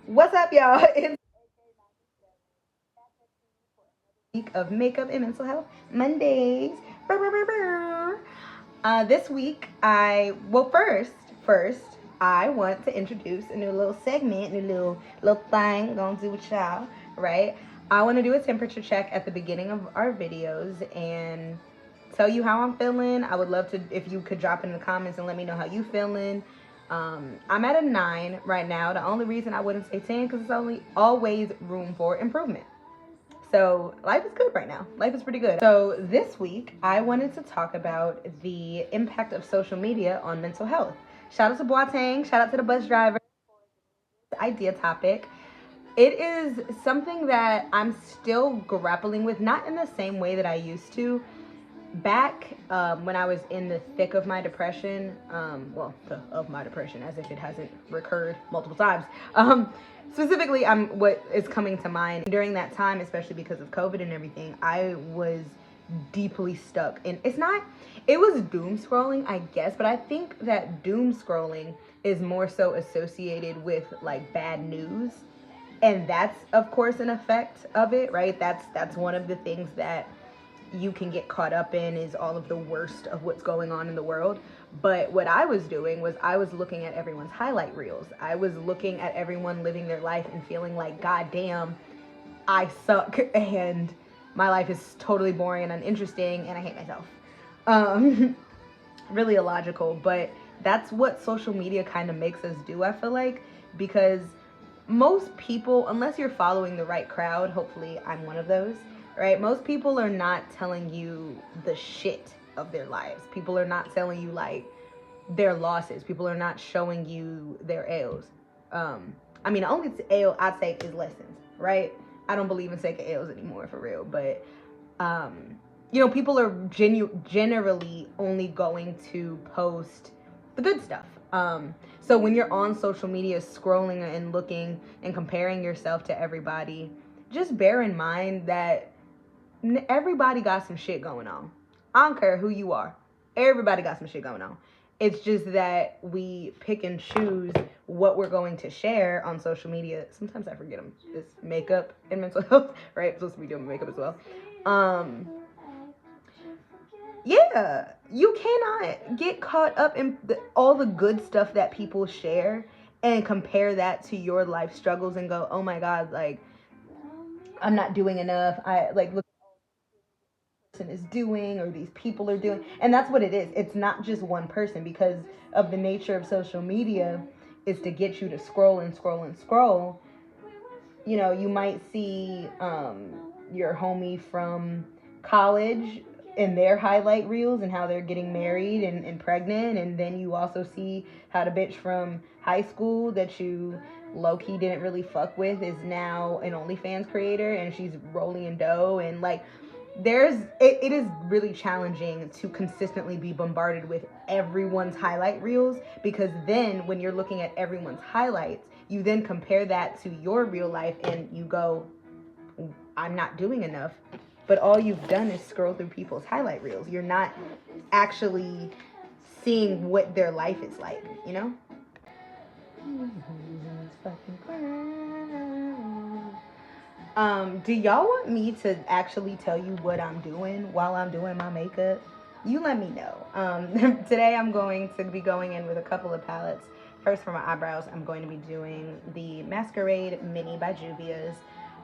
What's up, y'all? It's week of makeup and mental health Mondays. Brr, brr, brr, brr. This week, first, I want to introduce a new little segment, new little thing. Gonna do with y'all, right? I want to do a temperature check at the beginning of our videos and tell you how I'm feeling. I would love to if you could drop in the comments and let me know how you feeling. I'm at a 9 right now. The only reason I wouldn't say 10 because it's only always room for improvement. So life is good right now. Life is pretty good. So this week, I wanted to talk about the impact of social media on mental health. Shout out to Boateng. Shout out to the bus driver. Idea topic. It is something that I'm still grappling with, not in the same way that I used to. Back when I was in the thick of my depression, of my depression, as if it hasn't recurred multiple times. Specifically, what is coming to mind during that time, especially because of COVID and everything, I was deeply stuck. And it was doom scrolling, I guess, but I think that doom scrolling is more so associated with like bad news. And that's, of course, an effect of it, right? That's one of the things that you can get caught up in is all of the worst of what's going on in the world. But what I was doing was I was looking at everyone's highlight reels. I was looking at everyone living their life and feeling like, God damn, I suck and my life is totally boring and uninteresting and I hate myself. Um, Really illogical, but that's what social media kind of makes us do, I feel like, because most people, unless you're following the right crowd, hopefully I'm one of those, right? Most people are not telling you the shit of their lives. People are not telling you like their losses. People are not showing you their L's. I mean, the only L I take is lessons, right? I don't believe in taking L's anymore for real, but people are generally only going to post the good stuff. So when you're on social media scrolling and looking and comparing yourself to everybody, just bear in mind that everybody got some shit going on. I don't care who you are. Everybody got some shit going on. It's just that we pick and choose what we're going to share on social media. Sometimes I forget them. It's makeup and mental health, right? I'm supposed to be doing makeup as well. Yeah, you cannot get caught up in all the good stuff that people share and compare that to your life struggles and go, oh my God, like, I'm not doing enough. I like, look person is doing or these people are doing, and that's what it is. It's not just one person, because of the nature of social media is to get you to scroll and scroll and scroll. You might see your homie from college in their highlight reels and how they're getting married and pregnant, and then you also see how the bitch from high school that you low-key didn't really fuck with is now an OnlyFans creator and she's rolling in dough, and like it is really challenging to consistently be bombarded with everyone's highlight reels, because then when you're looking at everyone's highlights, you then compare that to your real life and you go, I'm not doing enough. But all you've done is scroll through people's highlight reels. You're not actually seeing what their life is like. Do y'all want me to actually tell you what I'm doing while I'm doing my makeup? You let me know. Today I'm going to be going in with a couple of palettes. First, for my eyebrows, I'm going to be doing the Masquerade Mini by Juvia's.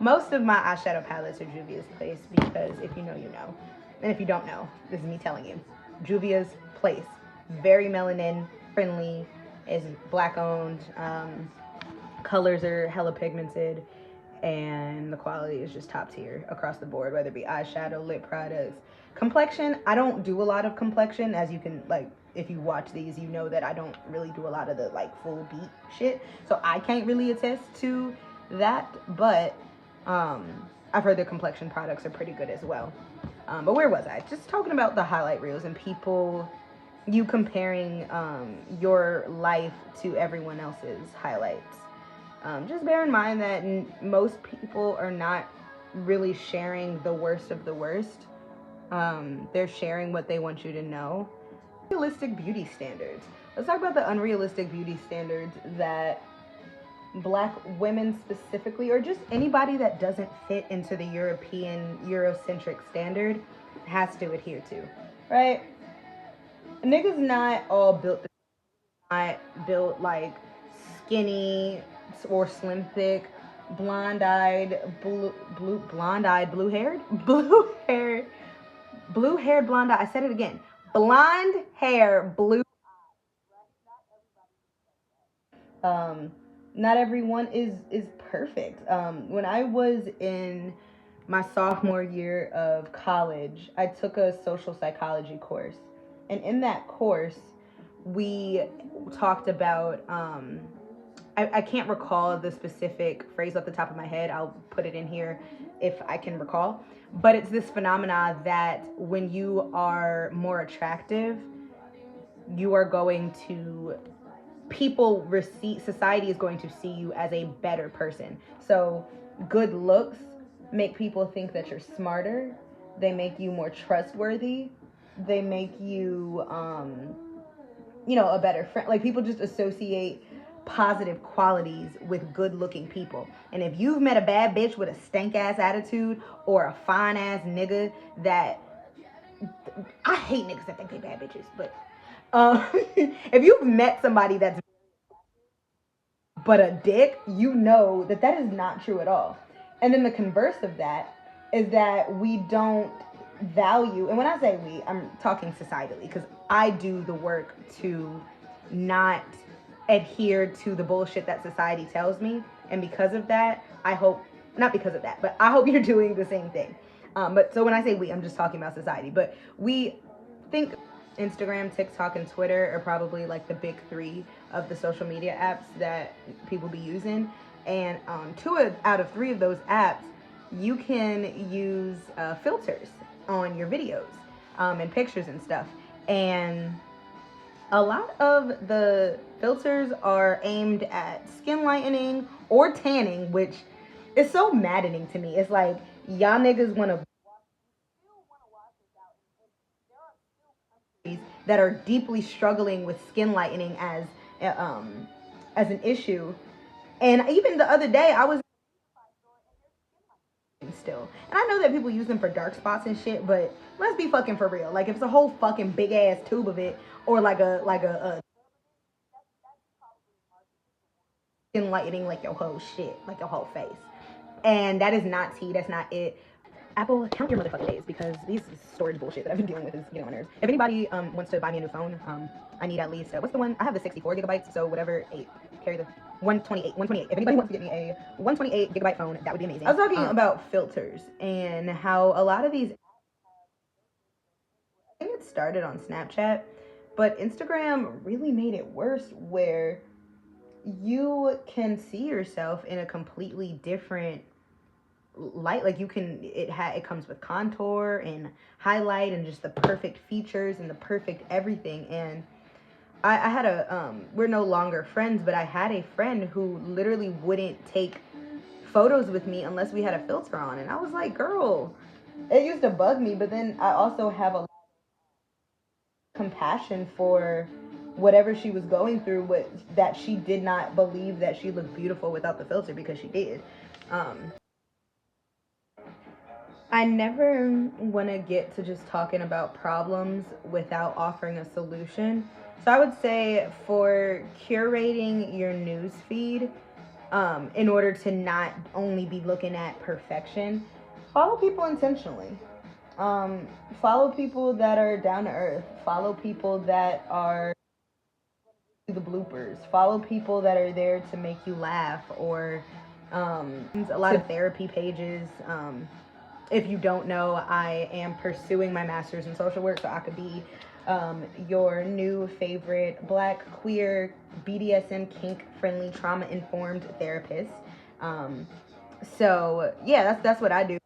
Most of my eyeshadow palettes are Juvia's Place, because if you know, you know. And if you don't know, this is me telling you. Juvia's Place. Very melanin friendly. Is black owned. Colors are hella pigmented, and the quality is just top tier across the board, whether it be eyeshadow, lip products. Complexion, I don't do a lot of complexion, as you can, like, if you watch these, you know that I don't really do a lot of the like full beat shit, so I can't really attest to that, but I've heard the complexion products are pretty good as well. But where was I? Just talking about the highlight reels and people, you comparing your life to everyone else's highlights. Just bear in mind that most people are not really sharing the worst of the worst. They're sharing what they want you to know. Realistic beauty standards. Let's talk about the unrealistic beauty standards that Black women specifically, or just anybody that doesn't fit into the European Eurocentric standard, has to adhere to, right? Niggas not all built, not built like skinny or slim thick, blonde-eyed, blonde-eyed, blue-haired, blue-haired, blue-haired, blonde-eyed. I said it again. Blonde hair, blue. Um, Not everyone is perfect. When I was in my sophomore year of college, I took a social psychology course, and in that course, we talked about. I can't recall the specific phrase off the top of my head. I'll put it in here if I can recall. But it's this phenomena that when you are more attractive, you are going to society is going to see you as a better person. So good looks make people think that you're smarter. They make you more trustworthy. They make you a better friend. Like, people just associate positive qualities with good looking people. And if you've met a bad bitch with a stank ass attitude, or a fine ass nigga that, I hate niggas that think they bad bitches, but if you've met somebody that's but a dick, you know that that is not true at all. And then the converse of that is that we don't value, and when I say we, I'm talking societally, because I do the work to not adhere to the bullshit that society tells me. And because of that, I hope, not because of that, but I hope you're doing the same thing. But so when I say we, I'm just talking about society. But we think Instagram, TikTok, and Twitter are probably like the big three of the social media apps that people be using. And two out of three of those apps, you can use filters on your videos and pictures and stuff. And a lot of the filters are aimed at skin lightening or tanning, which is so maddening to me. It's like, y'all niggas want to that are deeply struggling with skin lightening as an issue. And even the other day, I was still, and I know that people use them for dark spots and shit, but let's be fucking for real. Like, if it's a whole fucking big ass tube of it, or like a skin lightening, like your whole shit, like your whole face, and that is not tea. That's not it. Apple, count your motherfucking days, because these storage bullshit that I've been dealing with is getting on my nerves. If anybody wants to buy me a new phone, I need at least what's the one? I have the 64 gigabytes, so whatever 8 carry the 128. If anybody wants to get me a 128 gigabyte phone, that would be amazing. I was talking about filters and how a lot of these, I think it started on Snapchat, but Instagram really made it worse, where you can see yourself in a completely different light. Like, it comes with contour and highlight and just the perfect features and the perfect everything. And I had we're no longer friends, but I had a friend who literally wouldn't take photos with me unless we had a filter on. And I was like, girl, it used to bug me, but then I also have a compassion for whatever she was going through, with that she did not believe that she looked beautiful without the filter, because she did. I never want to get to just talking about problems without offering a solution. So I would say, for curating your news feed, in order to not only be looking at perfection, follow people intentionally. Follow people that are down to earth. Follow people that are the bloopers. Follow people that are there to make you laugh, or a lot of therapy pages. If you don't know, I am pursuing my master's in social work, so I could be your new favorite Black, queer, BDSM, kink friendly, trauma informed therapist. So yeah, that's what I do.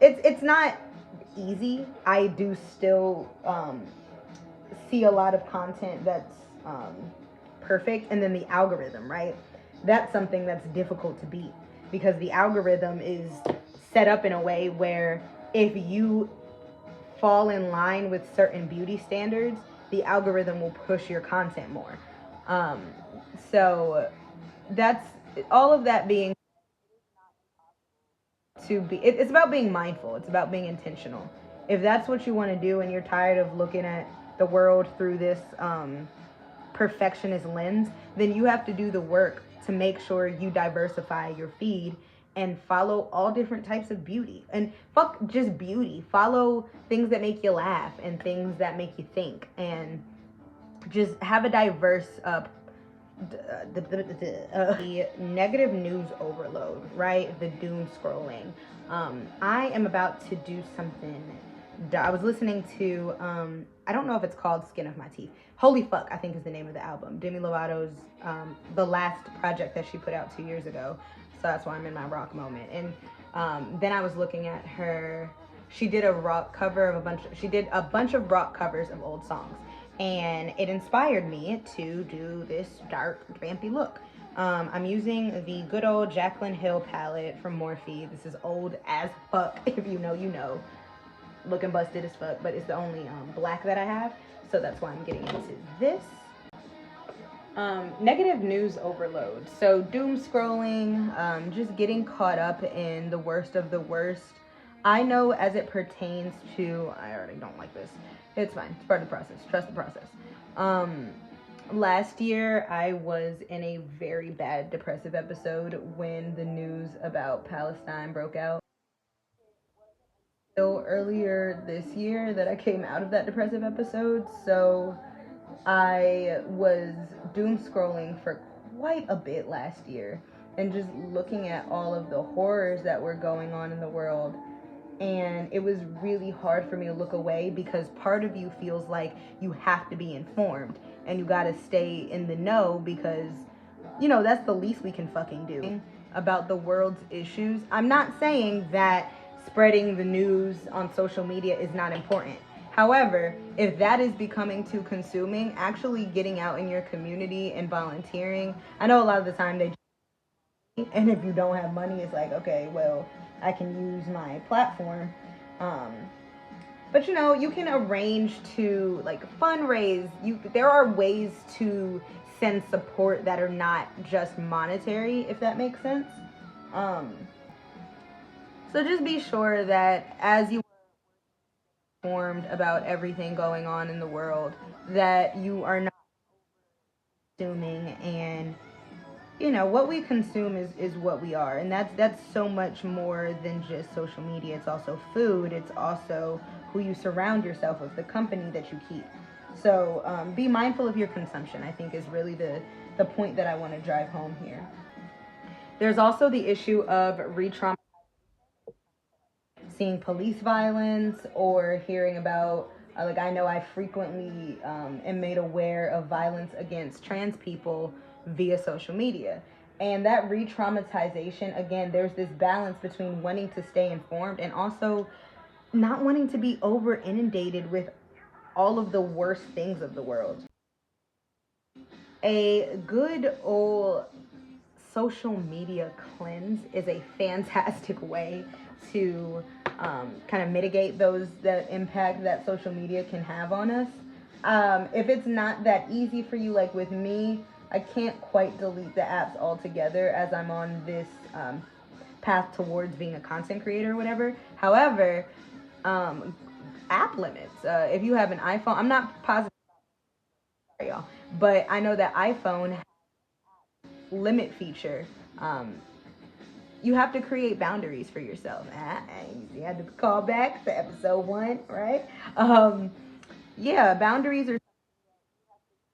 It's not easy. I do still see a lot of content that's perfect, and then the algorithm, right? That's something that's difficult to beat, because the algorithm is set up in a way where if you fall in line with certain beauty standards, the algorithm will push your content more. Um, so that's all of that being it's about being mindful. It's about being intentional. If that's what you want to do and you're tired of looking at the world through this perfectionist lens, then you have to do the work to make sure you diversify your feed and follow all different types of beauty. And fuck just beauty. Follow things that make you laugh and things that make you think, and just have a diverse the negative news overload, right? The doom scrolling. I am about to do something. I was listening to, I don't know if it's called Skin of My Teeth. Holy Fuck, I think is the name of the album. Demi Lovato's, the last project that she put out 2 years ago. So that's why I'm in my rock moment. And then I was looking at her. She did a rock cover of she did a bunch of rock covers of old songs. And it inspired me to do this dark, vampy look. I'm using the good old Jaclyn Hill palette from Morphe. This is old as fuck. If you know, you know. Looking busted as fuck, but it's the only black that I have. So that's why I'm getting into this. Negative news overload. So doom scrolling, just getting caught up in the worst of the worst. I know as it pertains to, I already don't like this. It's fine. It's part of the process. Trust the process. Last year, I was in a very bad depressive episode when the news about Palestine broke out. So earlier this year that I came out of that depressive episode, so I was doom scrolling for quite a bit last year and just looking at all of the horrors that were going on in the world. And it was really hard for me to look away because part of you feels like you have to be informed and you gotta stay in the know because, you know, that's the least we can fucking do about the world's issues. I'm not saying that spreading the news on social media is not important. However, if that is becoming too consuming, actually getting out in your community and volunteering, I know a lot of the time they, and if you don't have money, it's like, okay, well, I can use my platform. But you know, you can arrange to like fundraise. There are ways to send support that are not just monetary, if that makes sense. So just be sure that as you are informed about everything going on in the world, that you are not consuming, and you know what we consume is what we are, and that's so much more than just social media. It's also food. It's also who you surround yourself with, the company that you keep. So be mindful of your consumption, I think, is really the point that I want to drive home here. There's also the issue of re-trauma, seeing police violence or hearing about like I know I frequently am made aware of violence against trans people via social media. And that re-traumatization, again, there's this balance between wanting to stay informed and also not wanting to be over inundated with all of the worst things of the world. A good old social media cleanse is a fantastic way to kind of mitigate the impact that social media can have on us. If it's not that easy for you, like with me, I can't quite delete the apps altogether as I'm on this path towards being a content creator or whatever. However, app limits. If you have an iPhone, I'm not positive, y'all, but I know that iPhone limit feature. You have to create boundaries for yourself. You had to call back to episode 1, right? Yeah, boundaries are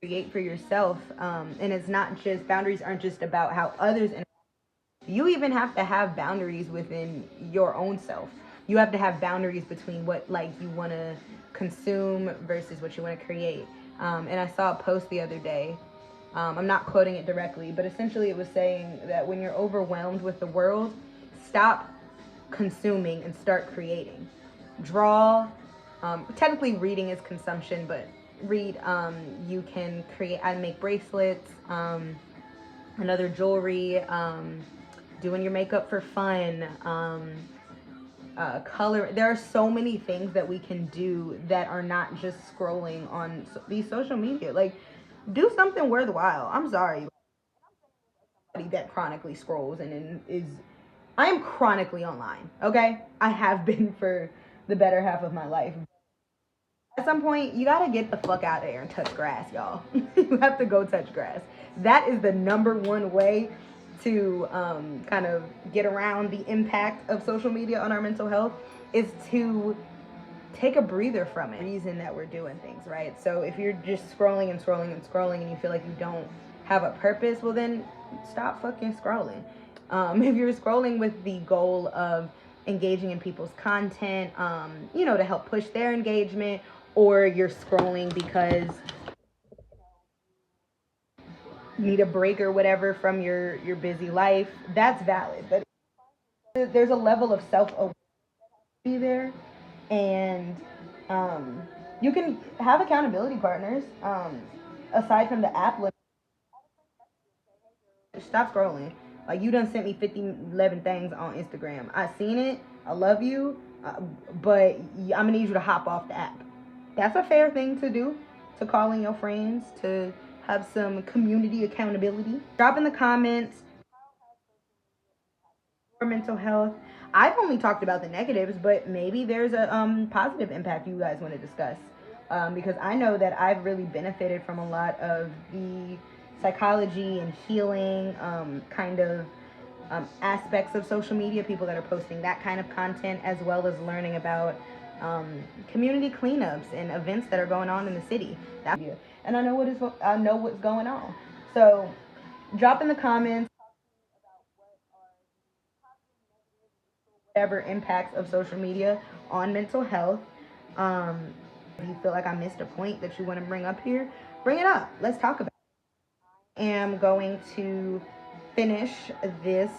create for yourself, and it's not just boundaries aren't just about how others. You even have to have boundaries within your own self. You have to have boundaries between what like you want to consume versus what you want to create. And I saw a post the other day. I'm not quoting it directly, but essentially it was saying that when you're overwhelmed with the world, stop consuming and start creating. Draw. Technically, reading is consumption, but read. You can create and make bracelets, another jewelry, doing your makeup for fun. Color. There are so many things that we can do that are not just scrolling on these social media. Like, do something worthwhile. I'm sorry. That chronically scrolls and is I am chronically online, okay? I have been for the better half of my life. At some point, you gotta get the fuck out of there and touch grass, y'all. You have to go touch grass. That is the number one way to kind of get around the impact of social media on our mental health is to take a breather from it. Reason that we're doing things, right? So if you're just scrolling and scrolling and scrolling and you feel like you don't have a purpose, well then stop fucking scrolling. If you're scrolling with the goal of engaging in people's content, to help push their engagement, or you're scrolling because you need a break or whatever from your busy life, that's valid. But there's a level of self-awareness there, and you can have accountability partners aside from the app. Stop scrolling. Like, you done sent me 11 things on Instagram. I seen it. I love you, but I'm gonna need you to hop off the app. That's a fair thing to do. To call in your friends, to have some community accountability. Drop in the comments for mental health. I've only talked about the negatives, but maybe there's a positive impact you guys want to discuss. Because I know that I've really benefited from a lot of the psychology and healing kind of aspects of social media, people that are posting that kind of content, as well as learning about community cleanups and events that are going on in the city. And I know what's going on. So drop in the comments whatever impacts of social media on mental health. If you feel like I missed a point that you want to bring up here, bring it up. Let's talk about it. I am going to finish this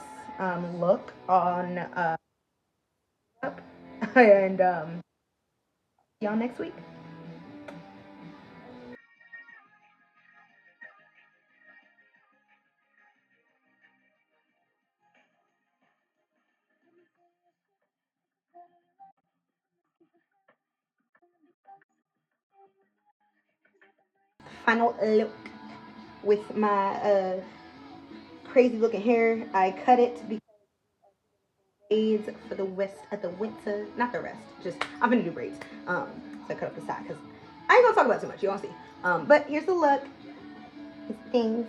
look on and y'all next week. Final look with my crazy looking hair. I cut it because braids for the rest of the winter. Not the rest, just I'm gonna do braids. So I cut up the side because I ain't gonna talk about it too much. You won't see. But here's the look. Things.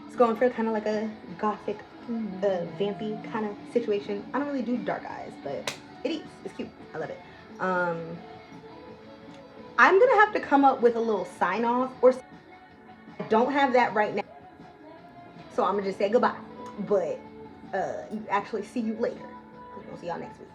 It's going for kind of like a gothic, vampy kind of situation. I don't really do dark eyes, but it eats. It's cute. I love it. I'm gonna have to come up with a little sign off, or I don't have that right now, so I'm gonna just say goodbye. But actually, see you later. I'm gonna see y'all next week.